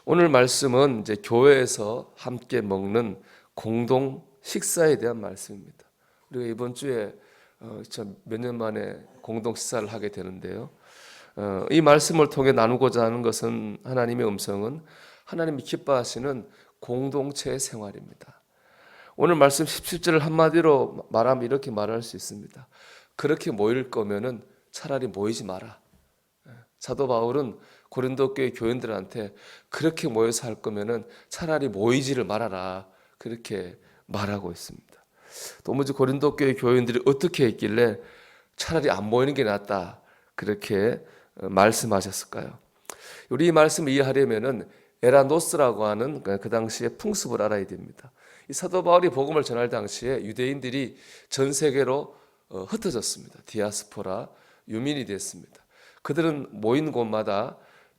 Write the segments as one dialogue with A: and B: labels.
A: 오늘 말씀은 이제 교회에서 함께 먹는 공동 식사에 대한 말씀입니다. 우리가 이번 주에 몇 년 만에 공동 식사를 하게 되는데요. 이 말씀을 통해 나누고자 하는 것은 하나님의 음성은 하나님이 기뻐하시는 공동체의 생활입니다. 오늘 말씀 17절을 한마디로 말하면 이렇게 말할 수 있습니다. 그렇게 모일 거면은 차라리 모이지 마라. 사도 바울은 고린도 교회 교인들한테 그렇게 모여서 할 거면은 차라리 모이지를 말아라. 그렇게 말하고 있습니다. 도무지 고린도 교회 교인들이 어떻게 했길래 차라리 안 모이는 게 낫다. 그렇게 말씀하셨을까요? 우리 이 말씀을 이해하려면은 에라노스라고 하는 그 당시의 풍습을 알아야 됩니다. 이 사도 바울이 복음을 전할 당시에 유대인들이 전 세계로 흩어졌습니다. 디아스포라, 유민이 됐습니다. 그들은 모인 곳마다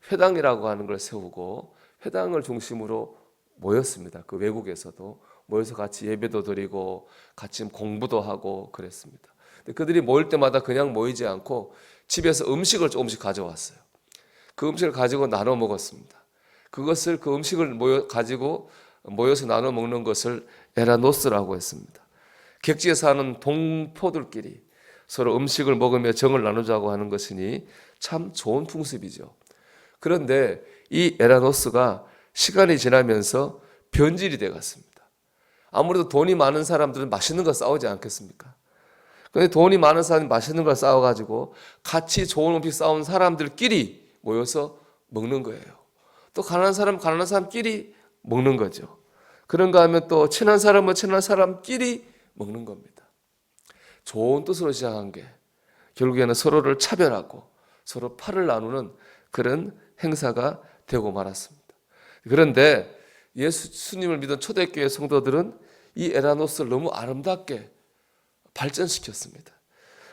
A: 회당이라고 하는 걸 세우고 회당을 중심으로 모였습니다. 그 외국에서도 모여서 같이 예배도 드리고 같이 공부도 하고 그랬습니다. 근데 그들이 모일 때마다 그냥 모이지 않고 집에서 음식을 조금씩 가져왔어요. 그 음식을 가지고 나눠 먹었습니다. 그 음식을 가지고 모여서 나눠 먹는 것을 에라노스라고 했습니다. 객지에 사는 동포들끼리 서로 음식을 먹으며 정을 나누자고 하는 것이니 참 좋은 풍습이죠. 그런데 이 에라노스가 시간이 지나면서 변질이 되어 갔습니다. 아무래도 돈이 많은 사람들은 맛있는 거 싸우지 않겠습니까? 그런데 돈이 많은 사람이 맛있는 걸 싸워가지고 같이 좋은 음식 싸운 사람들끼리 모여서 먹는 거예요. 또 가난한 사람끼리 먹는 거죠. 그런가 하면 또 친한 사람은 친한 사람끼리 먹는 겁니다. 좋은 뜻으로 시작한 게 결국에는 서로를 차별하고 서로 팔을 나누는 그런 행사가 되고 말았습니다. 그런데 예수님을 믿은 초대교회 성도들은 이 에라노스를 너무 아름답게 발전시켰습니다.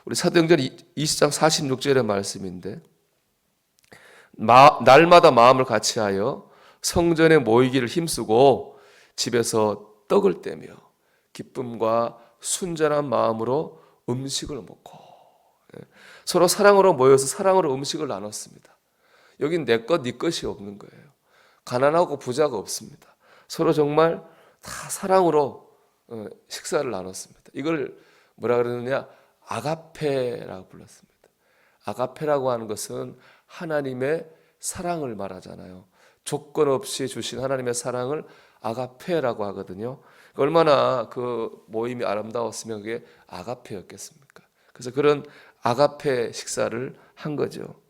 A: 우리 사도행전 20장 46절의 말씀인데 날마다 마음을 같이하여 성전에 모이기를 힘쓰고 집에서 떡을 떼며 기쁨과 순전한 마음으로 음식을 먹고 서로 사랑으로 모여서 사랑으로 음식을 나눴습니다. 여긴 내 것, 네 것이 없는 거예요. 가난하고 부자가 없습니다. 서로 정말 다 사랑으로 식사를 나눴습니다. 이걸 뭐라 그러느냐? 아가페라고 불렀습니다. 아가페라고 하는 것은 하나님의 사랑을 말하잖아요. 조건 없이 주신 하나님의 사랑을 아가페라고 하거든요. 얼마나 그 모임이 아름다웠으면 그게 아가페였겠습니까? 그래서 그런 아가페 식사를 한 거죠.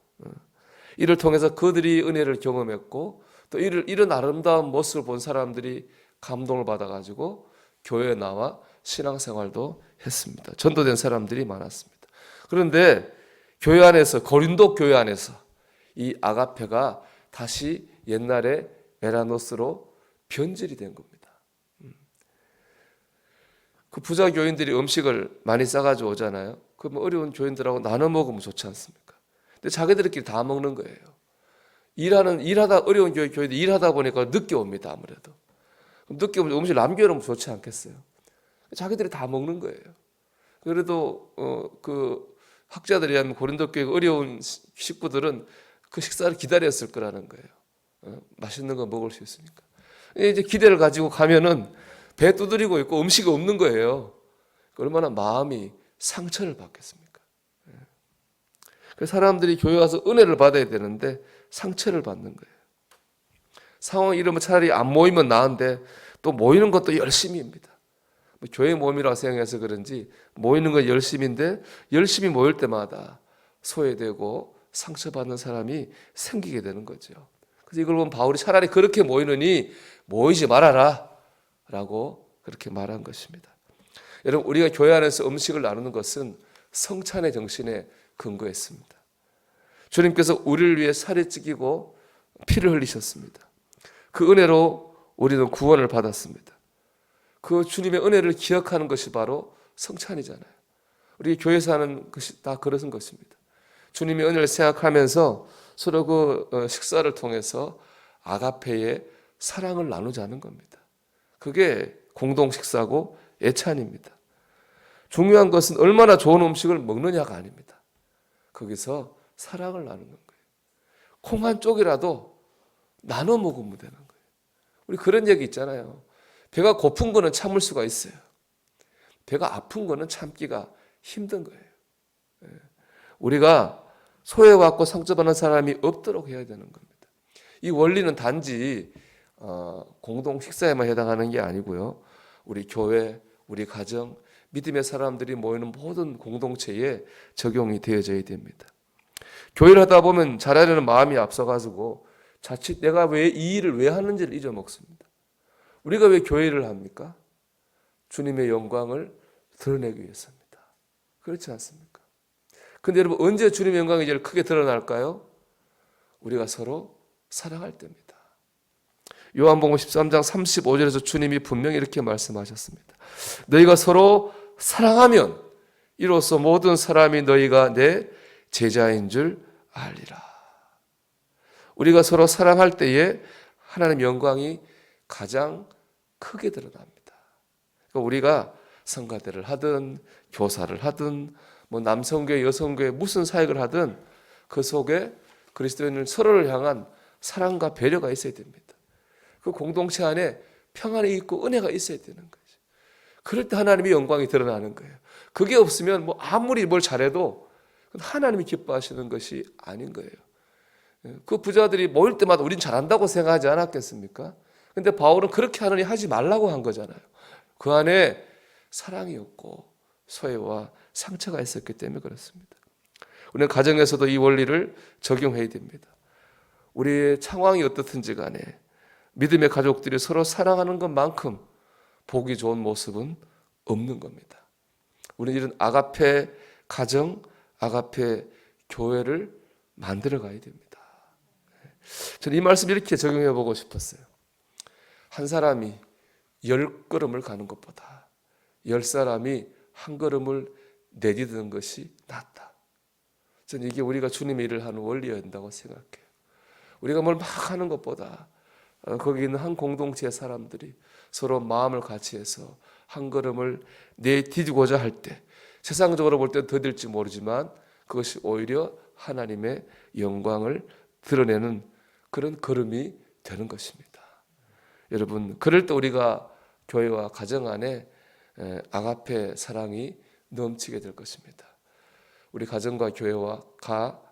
A: 이를 통해서 그들이 은혜를 경험했고 또 이런 아름다운 모습을 본 사람들이 감동을 받아가지고 교회에 나와 신앙생활도 했습니다. 전도된 사람들이 많았습니다. 그런데 교회 안에서 고린도 교회 안에서 이 아가페가 다시 옛날에 에라노스로 변질이 된 겁니다. 그 부자 교인들이 음식을 많이 싸가지고 오잖아요. 그럼 어려운 교인들하고 나눠 먹으면 좋지 않습니까? 근데 자기들끼리 다 먹는 거예요. 일하다 어려운 교인들 일하다 보니까 늦게 옵니다. 아무래도 늦게 오면 음식 남겨놓으면 좋지 않겠어요? 자기들이 다 먹는 거예요. 그래도 그 학자들이 하면 고린도 교회 어려운 식구들은 그 식사를 기다렸을 거라는 거예요. 맛있는 거 먹을 수 있으니까. 이제 기대를 가지고 가면은 배 두드리고 있고 음식이 없는 거예요. 얼마나 마음이 상처를 받겠습니까? 그래서 사람들이 교회 와서 은혜를 받아야 되는데 상처를 받는 거예요. 상황이 이러면 차라리 안 모이면 나은데 또 모이는 것도 열심히입니다. 교회 모임이라고 생각해서 그런지 모이는 건 열심인데 열심히 모일 때마다 소외되고 상처받는 사람이 생기게 되는 거죠. 그래서 이걸 보면 바울이 차라리 그렇게 모이느니 모이지 말아라 라고 그렇게 말한 것입니다. 여러분, 우리가 교회 안에서 음식을 나누는 것은 성찬의 정신에 근거했습니다. 주님께서 우리를 위해 살이 찌기고 피를 흘리셨습니다. 그 은혜로 우리는 구원을 받았습니다. 그 주님의 은혜를 기억하는 것이 바로 성찬이잖아요. 우리 교회에서 하는 것이 다 그런 것입니다. 주님의 은혜를 생각하면서 서로 그 식사를 통해서 아가페의 사랑을 나누자는 겁니다. 그게 공동 식사고 예찬입니다. 중요한 것은 얼마나 좋은 음식을 먹느냐가 아닙니다. 거기서 사랑을 나누는 거예요. 콩 한 쪽이라도 나눠 먹으면 되는 거예요. 우리 그런 얘기 있잖아요. 배가 고픈 거는 참을 수가 있어요. 배가 아픈 거는 참기가 힘든 거예요. 우리가 소외받고 상처받는 사람이 없도록 해야 되는 겁니다. 이 원리는 단지 공동 식사에만 해당하는 게 아니고요. 우리 교회, 우리 가정, 믿음의 사람들이 모이는 모든 공동체에 적용이 되어져야 됩니다. 교회를 하다 보면 잘하려는 마음이 앞서가지고 자칫 내가 왜 이 일을 왜 하는지를 잊어먹습니다. 우리가 왜 교회를 합니까? 주님의 영광을 드러내기 위해서입니다. 그렇지 않습니까? 근데 여러분, 언제 주님의 영광이 제일 크게 드러날까요? 우리가 서로 사랑할 때입니다. 요한복음 13장 35절에서 주님이 분명히 이렇게 말씀하셨습니다. 너희가 서로 사랑하면 이로써 모든 사람이 너희가 내 제자인 줄 알리라. 우리가 서로 사랑할 때에 하나님 영광이 가장 크게 드러납니다. 그러니까 우리가 성가대를 하든 교사를 하든 뭐 남성교회, 여성교회 무슨 사역을 하든 그 속에 그리스도인은 서로를 향한 사랑과 배려가 있어야 됩니다. 그 공동체 안에 평안이 있고 은혜가 있어야 되는 거죠. 그럴 때 하나님의 영광이 드러나는 거예요. 그게 없으면 뭐 아무리 뭘 잘해도 하나님이 기뻐하시는 것이 아닌 거예요. 그 부자들이 모일 때마다 우린 잘한다고 생각하지 않았겠습니까? 근데 바울은 그렇게 하느니 하지 말라고 한 거잖아요. 그 안에 사랑이 없고 소외와 상처가 있었기 때문에 그렇습니다. 우리는 가정에서도 이 원리를 적용해야 됩니다. 우리의 상황이 어떻든지 간에 믿음의 가족들이 서로 사랑하는 것만큼 보기 좋은 모습은 없는 겁니다. 우리는 이런 아가페 가정, 아가페 교회를 만들어 가야 됩니다. 저는 이 말씀 이렇게 적용해 보고 싶었어요. 한 사람이 10걸음을 가는 것보다 10사람이 한 걸음을 내딛는 것이 낫다. 저는 이게 우리가 주님의 일을 하는 원리여야 한다고 생각해요. 우리가 뭘 막 하는 것보다 거기 있는 한 공동체의 사람들이 서로 마음을 같이 해서 한 걸음을 내디디고자 할 때 세상적으로 볼 때 더딜지 모르지만 그것이 오히려 하나님의 영광을 드러내는 그런 걸음이 되는 것입니다. 여러분, 그럴 때 우리가 교회와 가정 안에 아가페 사랑이 넘치게 될 것입니다. 우리 가정과 교회와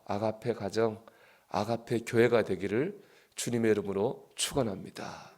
A: 아가페 가정, 아가페 교회가 되기를 주님의 이름으로 축원합니다.